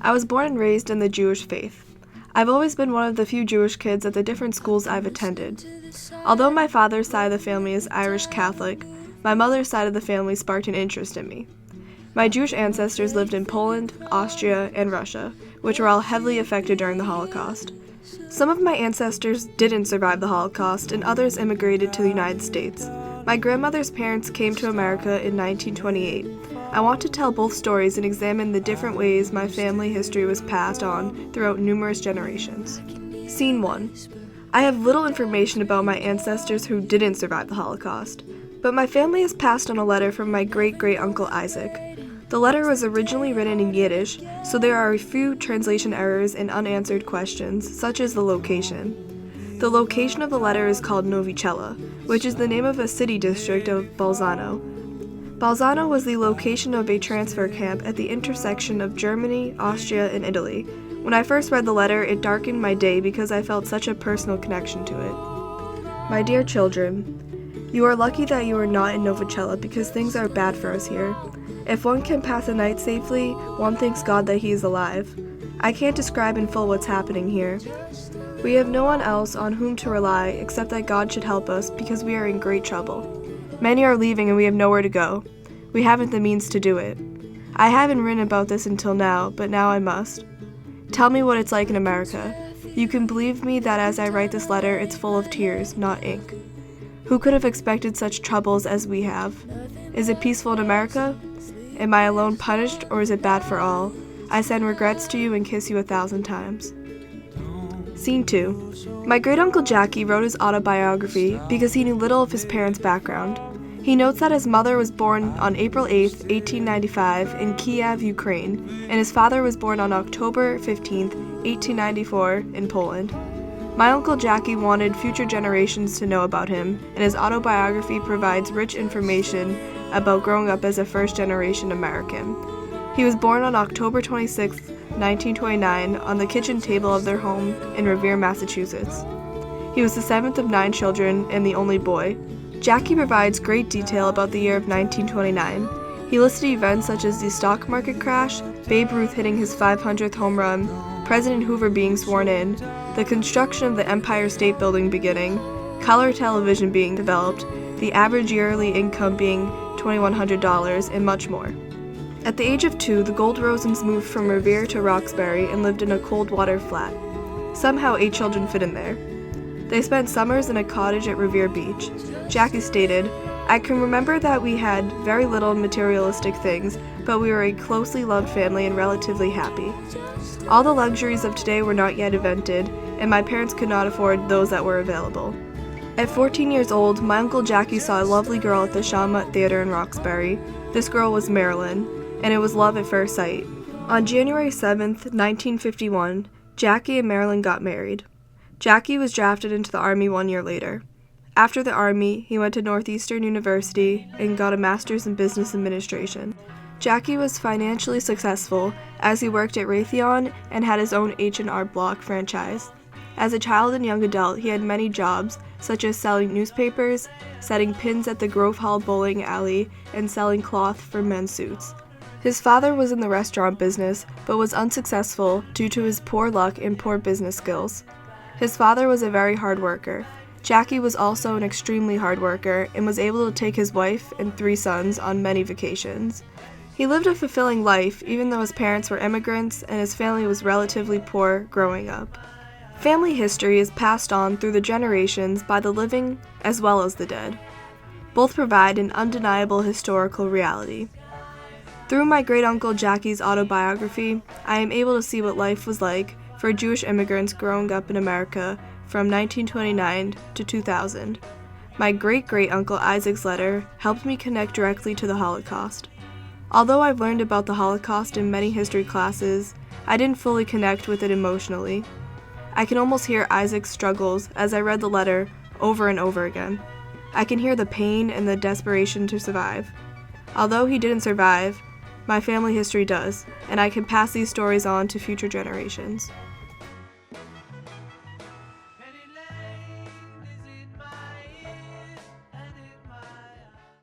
I was born and raised in the Jewish faith. I've always been one of the few Jewish kids at the different schools I've attended. Although my father's side of the family is Irish Catholic, my mother's side of the family sparked an interest in me. My Jewish ancestors lived in Poland, Austria, and Russia, which were all heavily affected during the Holocaust. Some of my ancestors didn't survive the Holocaust, and others immigrated to the United States. My grandmother's parents came to America in 1928. I want to tell both stories and examine the different ways my family history was passed on throughout numerous generations. Scene 1. I have little information about my ancestors who didn't survive the Holocaust, but my family has passed on a letter from my great-great-uncle Isaac. The letter was originally written in Yiddish, so there are a few translation errors and unanswered questions, such as the location. The location of the letter is called Novicella, which is the name of a city district of Bolzano. Bolzano was the location of a transfer camp at the intersection of Germany, Austria, and Italy. When I first read the letter, it darkened my day because I felt such a personal connection to it. My dear children, you are lucky that you are not in Novicella because things are bad for us here. If one can pass a night safely, one thanks God that he is alive. I can't describe in full what's happening here. We have no one else on whom to rely except that God should help us because we are in great trouble. Many are leaving and we have nowhere to go. We haven't the means to do it. I haven't written about this until now, but now I must. Tell me what it's like in America. You can believe me that as I write this letter, it's full of tears, not ink. Who could have expected such troubles as we have? Is it peaceful in America? Am I alone punished, or is it bad for all? I send regrets to you and kiss you 1,000 times. Scene 2. My great-uncle Jackie wrote his autobiography because he knew little of his parents' background. He notes that his mother was born on April 8, 1895, in Kiev, Ukraine, and his father was born on October 15, 1894, in Poland. My Uncle Jackie wanted future generations to know about him, and his autobiography provides rich information about growing up as a first-generation American. He was born on October 26, 1929, on the kitchen table of their home in Revere, Massachusetts. He was the 7th of 9 children and the only boy. Jackie provides great detail about the year of 1929. He listed events such as the stock market crash, Babe Ruth hitting his 500th home run, President Hoover being sworn in, the construction of the Empire State Building beginning, color television being developed, the average yearly income being $2,100, and much more. At the age of 2, the Goldrosens moved from Revere to Roxbury and lived in a cold water flat. Somehow 8 children fit in there. They spent summers in a cottage at Revere Beach. Jackie stated, I can remember that we had very little materialistic things, but we were a closely loved family and relatively happy. All the luxuries of today were not yet invented, and my parents could not afford those that were available. At 14 years old, my Uncle Jackie saw a lovely girl at the Shawmut Theater in Roxbury. This girl was Marilyn, and it was love at first sight. On January 7, 1951, Jackie and Marilyn got married. Jackie was drafted into the Army 1 year later. After the Army, he went to Northeastern University and got a master's in business administration. Jackie was financially successful as he worked at Raytheon and had his own H&R Block franchise. As a child and young adult, he had many jobs, such as selling newspapers, setting pins at the Grove Hall bowling alley, and selling cloth for men's suits. His father was in the restaurant business, but was unsuccessful due to his poor luck and poor business skills. His father was a very hard worker. Jackie was also an extremely hard worker and was able to take his wife and 3 sons on many vacations. He lived a fulfilling life, even though his parents were immigrants and his family was relatively poor growing up. Family history is passed on through the generations by the living as well as the dead. Both provide an undeniable historical reality. Through my great-uncle Jackie's autobiography, I am able to see what life was like for Jewish immigrants growing up in America from 1929 to 2000. My great-great-uncle Isaac's letter helped me connect directly to the Holocaust. Although I've learned about the Holocaust in many history classes, I didn't fully connect with it emotionally. I can almost hear Isaac's struggles as I read the letter over and over again. I can hear the pain and the desperation to survive. Although he didn't survive, my family history does, and I can pass these stories on to future generations.